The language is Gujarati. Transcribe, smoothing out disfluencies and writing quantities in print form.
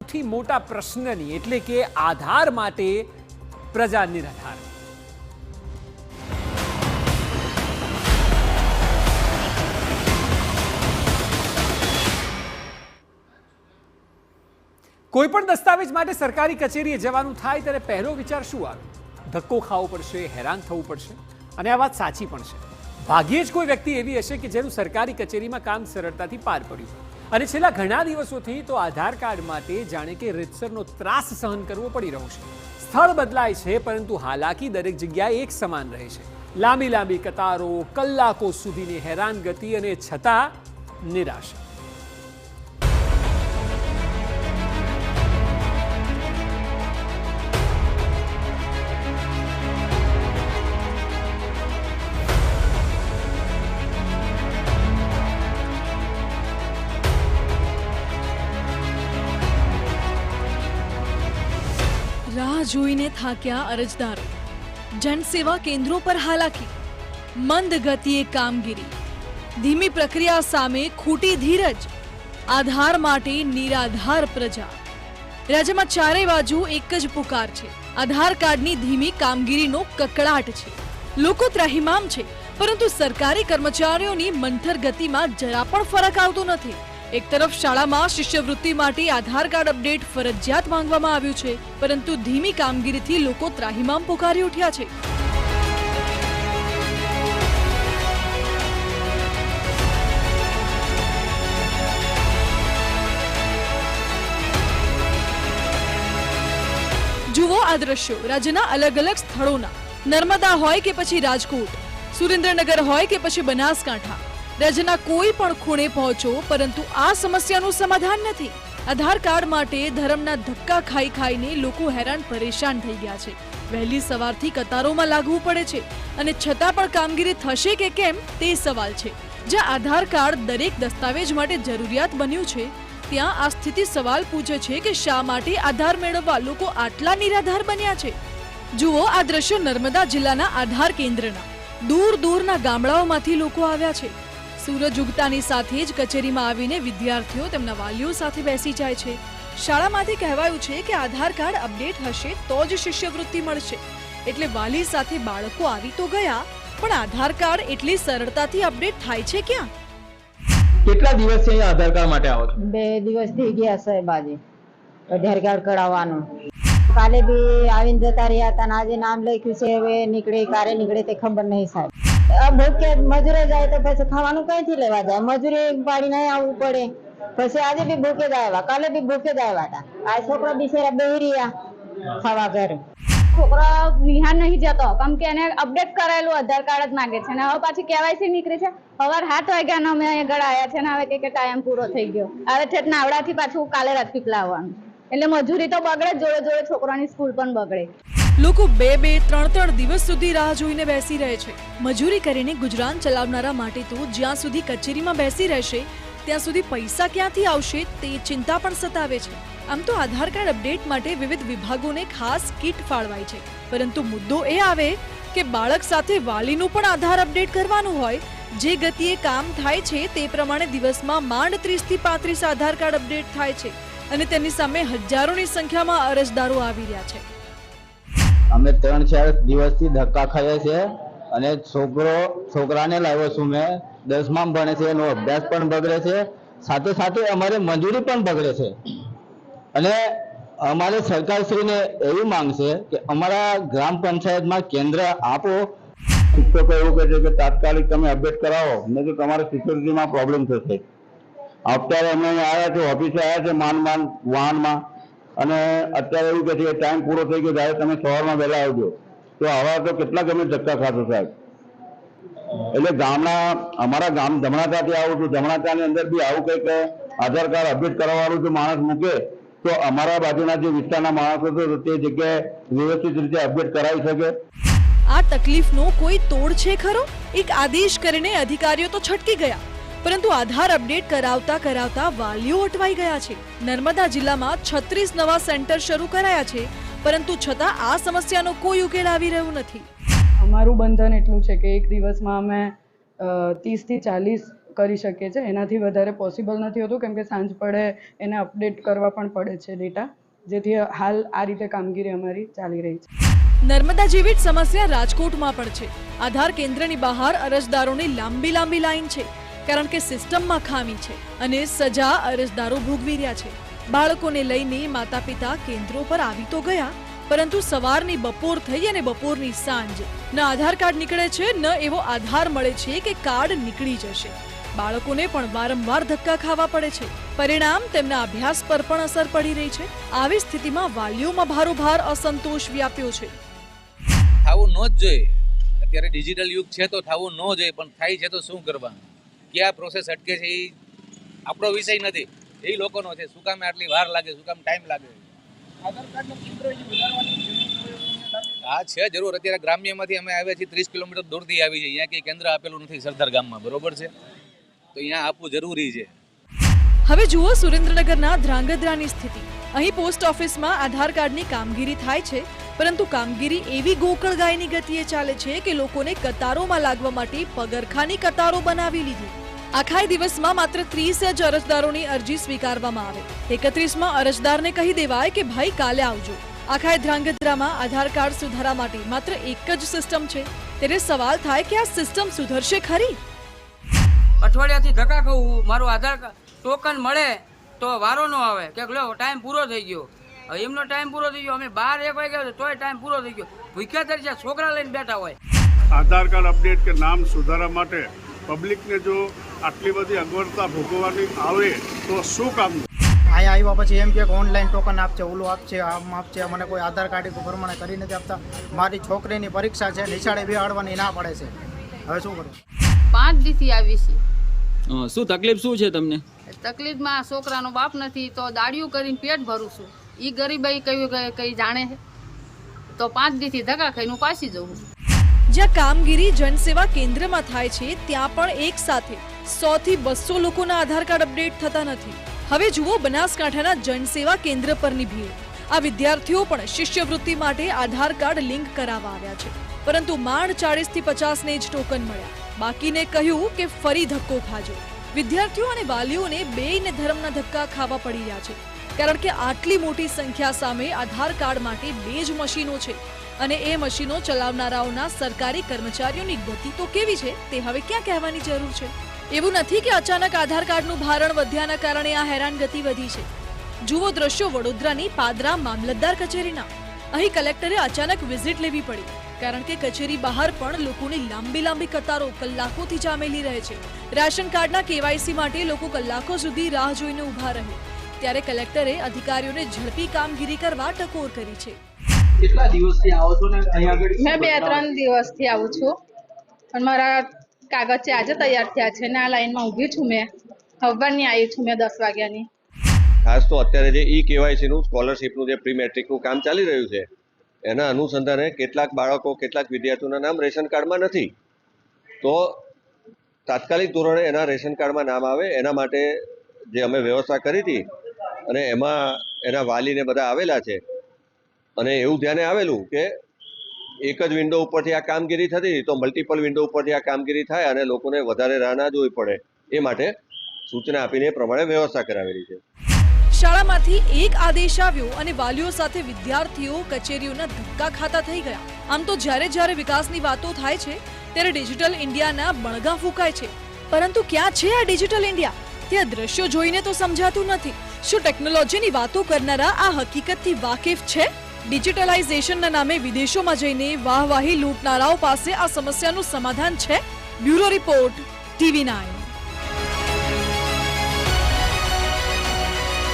સૌથી મોટા પ્રશ્નની, એટલે કે આધાર માટે પ્રજા નિરાધાર. કોઈ પણ દસ્તાવેજ માટે સરકારી કચેરીએ જવાનું થાય ત્યારે પહેલો વિચાર શું આવે? ધક્કો ખાવો પડશે, હેરાન થવું પડશે. અને આ વાત સાચી પણ છે. ભાગ્યે જ કોઈ વ્યક્તિ એવી હશે કે જેનું સરકારી કચેરીમાં કામ સરળતાથી પાર પડ્યું. અને છેલ્લા ઘણા દિવસોથી તો આધાર કાર્ડ માટે જાણે કે રીતસરનો ત્રાસ સહન કરવો પડી રહ્યો છે. સ્થળ બદલાય છે, પરંતુ હાલાકી દરેક જગ્યાએ એક સમાન રહે છે. લાંબી લાંબી કતારો, કલાકો સુધીની હેરાનગતિ અને છતાં નિરાશા. રાહ જોઈને થાક્યા અરજદારો, જનસેવા કેન્દ્રો પર હાલાકી, મંદ ગતિએ કામગીરી, ધીમી પ્રક્રિયા સામે ખોટી ધીરજ, આધાર માટે નિરાધાર પ્રજા. રાજ્યમાં ચારે બાજુ એક જ પુકાર છે, આધાર કાર્ડની ધીમી કામગીરીનો કકળાટ છે. લોકો ત્રાહિમામ છે, પરંતુ સરકારી કર્મચારીઓની મંથર ગતિમાં જરા પણ ફરક આવતો નથી. એક તરફ શાળામાં શિષ્યવૃત્તિ માટે આધાર કાર્ડ અપડેટ ફરજિયાત માંગવામાં આવ્યું છે, પરંતુ ધીમી કામગીરીથી લોકો ત્રાહિમામ પોકારી ઉઠ્યા છે. જુઓ આ દ્રશ્યો રાજ્યના અલગ અલગ સ્થળોના. નર્મદા હોય કે પછી રાજકોટ, સુરેન્દ્રનગર હોય કે પછી બનાસકાંઠા, રાજ્યના કોઈ પણ ખૂણે પહોંચો, પરંતુ આ સમસ્યાનું સમાધાન નથી. આધાર કાર્ડ માટે ધર્મના ધક્કા ખાઈ ખાઈને લોકો હેરાન પરેશાન થઈ ગયા છે. વહેલી સવારથી કતારોમાં લાગવું પડે છે, અને છતાં પણ કામગીરી થશે કે કેમ તે સવાલ છે. જ્યાં આધાર કાર્ડ દરેક દસ્તાવેજ માટે જરૂરિયાત બન્યું છે, ત્યાં આ સ્થિતિ સવાલ પૂછે છે કે શા માટે આધાર મેળવવા લોકો આટલા નિરાધાર બન્યા છે. જુઓ આ દ્રશ્યો નર્મદા જિલ્લાના આધાર કેન્દ્રના. દૂર દૂરના ગામડાઓમાંથી લોકો આવ્યા છે. સૂરજ ઉગતાની સાથે જ કચેરીમાં આવીને વિદ્યાર્થીઓ તેમના વાલીઓ સાથે બેસી જાય છે. શાળામાંથી કહેવાયું છે કે આધાર કાર્ડ અપડેટ હશે તો જ શિષ્યવૃત્તિ મળશે, એટલે વાલી સાથે બાળકો આવી તો ગયા, પણ આધાર કાર્ડ એટલી સરળતાથી અપડેટ થાય છે ક્યાં? કેટલા દિવસથી અહીંયા આધાર કાર્ડ માટે આવો છો? 2 દિવસ થઈ ગયા સાહેબ. આજે આધાર કાર્ડ કઢાવવાનું. કાલે બી આવીને જતા રહ્યા હતા, આજે નામ લખ્યું છે, હવે નીકળે ક્યારે નીકળે તે ખબર નહીં સાહેબ. ભૂખે મજૂરે જાય તો પછી ખાવાનું કઈથી લેવા જાય? મજૂરી પાડીને આવવું પડે. પછી આજે બી ભૂખે જ આવ્યા, કાલે બી ભૂખે જ આવ્યા હતા. આ છોકરા બિચારા બેહી રહ્યા ખાવા ઘરે. છોકરા નિહાર નહીં જતો, કેમ કે એને અપડેટ કરાયેલું આધાર કાર્ડ જ માંગે છે, અને હવે પાછી કેવાયસી નીકળી છે. સવાર 7 વાગ્યાનો અમે આગળ આવ્યા છે, ને હવે કે ટાઈમ પૂરો થઈ ગયો. હવે ઠેઠ નાવડાથી પાછું કાલે રાજપીપ લાવવાનું, એટલે મજૂરી તો બગડે, જોડે જોડે છોકરાની સ્કૂલ પણ બગડે. લોકો 2-3 દિવસ સુધી રાહ જોઈને બેસી રહે છે. મજૂરી કરીને ગુજરાન ચલાવનારા માટે તો જ્યાં સુધી કચેરીમાં બેસી રહેશે ત્યાં સુધી પૈસા ક્યાંથી આવશે તે ચિંતા પણ સતાવે છે. આમ તો આધાર કાર્ડ અપડેટ માટે વિવિધ વિભાગોને ખાસ કીટ ફાળવાય છે, પરંતુ મુદ્દો એ આવે કે બાળક સાથે વાલીનું પણ આધાર અપડેટ કરવાનું હોય. જે ગતિએ કામ થાય છે તે પ્રમાણે દિવસમાં માંડ 30 થી 35 આધાર કાર્ડ અપડેટ થાય છે, અને તેની સામે હજારોની સંખ્યામાં અરજદારો આવી રહ્યા છે. અમે 3-4 દિવસથી ધક્કા ખાઈએ છીએ, અને છોકરાને લાવ્યો છું મેં. 10માં ભણે છે, એનો અભ્યાસ પણ બગડે છે, સાથે સાથે અમારે મજૂરી પણ બગડે છે. અને અમારે સરકારશ્રીને એવી માંગ છે કે અમારા ગ્રામ પંચાયતમાં કેન્દ્ર આપો. શિક્ષકો એવું કહે છે કે તાત્કાલિક તમે અપડેટ કરાવો, નહીં તો તમારે સિક્યુરિટીમાં પ્રોબ્લેમ થશે. અત્યારે અમે આવ્યા છે, ઓફિસે આવ્યા છે માંડ વાહનમાં, અને અત્યારે એવું કહે છે કે ટાઈમ પૂરો થઈ ગયો, ત્યારે તમે સવારમાં વહેલા આવજો. તો આવા તો કેટલા ગમે ધક્કા ખાશો સાહેબ. એટલે અમારા ગામ જમણાતાથી આવું છું, જમણાતાની અંદર બી આવું કંઈક આધાર કાર્ડ અપડેટ કરાવવાનું જો માણસ મૂકે તો અમારા બાજુના જે વિસ્તારના માણસો છે તે જગ્યાએ વ્યવસ્થિત રીતે અપડેટ કરાવી શકે. આ તકલીફનો કોઈ તોડ છે ખરો? એક આદેશ કરીને અધિકારીઓ તો છટકી ગયા, પરંતુ આધાર અપડેટ કરાવતા કરાવતા વાલીઓ અટવાઈ ગયા છે. નર્મદા જિલ્લામાં 36 નવા સેન્ટર શરૂ કરાયા છે, પરંતુ છતાં આ સમસ્યાનો કોઈ ઉકેલ આવી રહ્યો નથી. અમારું બંધન એટલું છે કે એક દિવસમાં અમે 30 થી 40 કરી શકીએ છીએ. એનાથી વધારે પોસિબલ નથી હોતું કેમ કે સાંજ પડે એને અપડેટ કરવા પણ પડે છે ડેટા, જેથી હાલ આ રીતે કામગીરી અમારી ચાલી રહી છે. નર્મદા જેવી જ સમસ્યા રાજકોટમાં પણ છે. આધાર કેન્દ્રની બહાર અરજદારોની લાંબી લાઈન છે, કારણ કે સિસ્ટમમાં ખામી છે અને સજા અરજદારો ભોગવી રહ્યા છે. બાળકોને લઈને માતા પિતા કેન્દ્રો પર આવી તો ગયા, પરંતુ સવારની બપોર થઈ અને બપોરની સાંજ ન આધાર કાર્ડ નીકળે છે, ન એવો આધાર મળે છે કે કાર્ડ નીકળી જશે. બાળકોને પણ વારંવાર ધક્કા ખાવા પડે છે. પરિણામ તેમના અભ્યાસ પર પણ અસર પડી રહી છે. આવી સ્થિતિમાં વાલીઓમાં ભારોભાર અસંતોષ વ્યાપ્યો છે. થવું ન જ જોઈએ. અત્યારે ડિજિટલ યુગ છે તો થવું ન જોઈએ, પણ થાય છે તો શું કરવાનું? ક્યાં પ્રોસેસ અટકે છે એ આપણો વિષય નથી, એ લોકોનો છે. શું કામ આટલી વાર લાગે, શું કામ ટાઈમ લાગે? હા છે જરૂર. અત્યારે ગ્રામ્યમાંથી અમે આવ્યા છીએ, 30 કિલોમીટર દૂરથી આવી છે. અહીંયા કંઈ કેન્દ્ર આપેલું નથી સરદાર ગામમાં, બરોબર છે? તો અહીંયા આપવું જરૂરી છે. હવે જુઓ સુરેન્દ્રનગરના ધ્રાંગધ્રાની સ્થિતિ. અહીં પોસ્ટ ઓફિસમાં આધાર કાર્ડની કામગીરી થાય છે, પરંતુ કામગીરી એવી ગોકળ ગાયની ગતિએ ચાલે છે કે લોકોને કતારોમાં લાગવા માટે પગરખાની કતારો બનાવી લીધી. આખા દિવસમાં માત્ર 30 જ અરજદારોની અરજી સ્વીકારવામાં આવે. 31માં અરજદારને કહી દેવાય કે ભાઈ કાલે આવજો. આખા ધ્રાંગધ્રામાં આધાર કાર્ડ સુધારા માટે માત્ર એક જ સિસ્ટમ છે. ત્યારે સવાલ થાય કે આ સિસ્ટમ સુધરશે ખરી? અઠવાડિયાથી ધક્કા ખાવું, મારું આધાર ટોકન મળે તો વારો ન આવે કે લો ટાઈમ પૂરો થઈ ગયો. હવે એમનો ટાઈમ પૂરો થઈ ગયો, અમે 12-1 વાગ્યા તોય ટાઈમ પૂરો થઈ ગયો. ભૂખ્યા તરીકે છોકરા લઈને બેઠા હોય. આધાર કાર્ડ અપડેટ કે નામ સુધારા માટે પબ્લિકને જો આટલી બધી અગવડતા ભોગવવાની આવે તો શું કામ? અહીંયા આવ્યા પછી એમ કે ઓનલાઈન ટોકન આપશે, ઓલું આપશે, આમ આપશે. મને કોઈ આધાર કાર્ડ પ્રમાણે કરી નથી આપતા. મારી છોકરીની પરીક્ષા છે, નિશાળે બેહાડવાની ના પડે છે. હવે શું કરું? 5 દીથી આવી છે. શું તકલીફ શું છે તમને? તકલીફમાં છોકરાનો બાપ નથી તો દાડિયું કરીને પેટ ભરું છું. એ ગરીબાઈ કઈ જાણે છે તો 5 દીથી ધક્કા ખાઈને હું પાછી જઉં. જ્યાં કામગીરી જનસેવા કેન્દ્રમાં થાય છે ત્યાં પણ એક સાથે 100 થી 200 લોકોના આધાર કાર્ડ અપડેટ થતા નથી. હવે જુઓ બનાસકાંઠાના જનસેવા કેન્દ્ર પરની ભીડ. આ વિદ્યાર્થીઓ પણ શિષ્યવૃત્તિ માટે આધાર કાર્ડ લિંક કરાવવા આવ્યા છે, પરંતુ માંડ 40 થી 50 ને જ ટોકન મળ્યા. બાકીને કહ્યું કે ફરી ધક્કો ખાજો. વિદ્યાર્થીઓ અને વાલીઓને બેયને ધર્મના ધક્કા ખાવા પડી રહ્યા છે, કારણ કે આટલી મોટી સંખ્યા સામે આધાર કાર્ડ માટે 2 જ મશીનો છે અને એ મશીનો ચલાવનારાઓના સરકારી કર્મચારીઓની ગતિ તો કેવી છે તે હવે ક્યાં કહેવાની જરૂર છે. એવું નથી કે અચાનક આધાર કાર્ડનું ભારણ વધ્યાના કારણે આ હેરાનગતિ વધી છે. જુઓ દ્રશ્યો વડોદરાની પાદરા મામલતદાર કચેરીના. અહીં કલેક્ટરે અચાનક વિઝિટ લેવી પડી, કારણ કે કચેરી બહાર પણ લોકોની લાંબી કતારો કલાકોથી જામેલી રહે છે. રાશન કાર્ડના કેવાયસી માટે લોકો કલાકો સુધી રાહ જોઈને ઊભા રહે. ત્યારે કલેક્ટરે અધિકારીઓને ઝડપી કામગીરી કરવા ટકોર કરી છે. કેટલા દિવસથી આવો છો ને અહીંયા આગળ? મેં 2-3 દિવસથી આવું છું, પણ મારા કાગળ છે આજે તૈયાર થયા છે ને આ લાઈનમાં ઊભી છું. મેં હવારની આવી છું, મેં 10 વાગ્યાની. ખાસ તો અત્યારે જે ઈ કેવાયસી નું સ્કોલરશીપનું જે પ્રી મેટ્રિકનું કામ ચાલી રહ્યું છે, એના અનુસંધાને કેટલાક બાળકો, કેટલાક વિદ્યાર્થીઓના નામ રેશન કાર્ડમાં નથી, તો તાત્કાલિક ધોરણે એના રેશન કાર્ડમાં નામ આવે એના માટે જે અમે વ્યવસ્થા કરી હતી અને એમાં એના વાલીને બધા આવેલા છે. અને એવું ધ્યાને આવેલું કે એક જ વિન્ડો ઉપરથી આ કામગીરી થતી તો મલ્ટિપલ વિન્ડો ઉપરથી આ કામગીરી થાય અને લોકોને વધારે રાહ ના જોવી પડે, એ માટે સૂચના આપીને એ પ્રમાણે વ્યવસ્થા કરાવેલી છે. શાળામાંથી એક આદેશ આવ્યો અને વાલીઓ સાથે વિદ્યાર્થીઓ કચેરીઓના ધક્કા ખાતા થઈ ગયા. આમ તો જ્યારે વિકાસની વાતો થાય છે ત્યારે ડિજિટલ ઇન્ડિયાના બણગા ફૂંકાય છે, પરંતુ ક્યાં છે આ ડિજિટલ ઇન્ડિયા? તે દ્રશ્યો જોઈને તો સમજાતું નથી. શું ટેકનોલોજીની વાતો કરનારા આ હકીકતથી વાકેફ છે? ડિજિટલાઇઝેશનના નામે વિદેશોમાં જઈને વાહવાહી લૂંટનારાઓ પાસે આ સમસ્યાનું સમાધાન છે? Bureau report, TV9.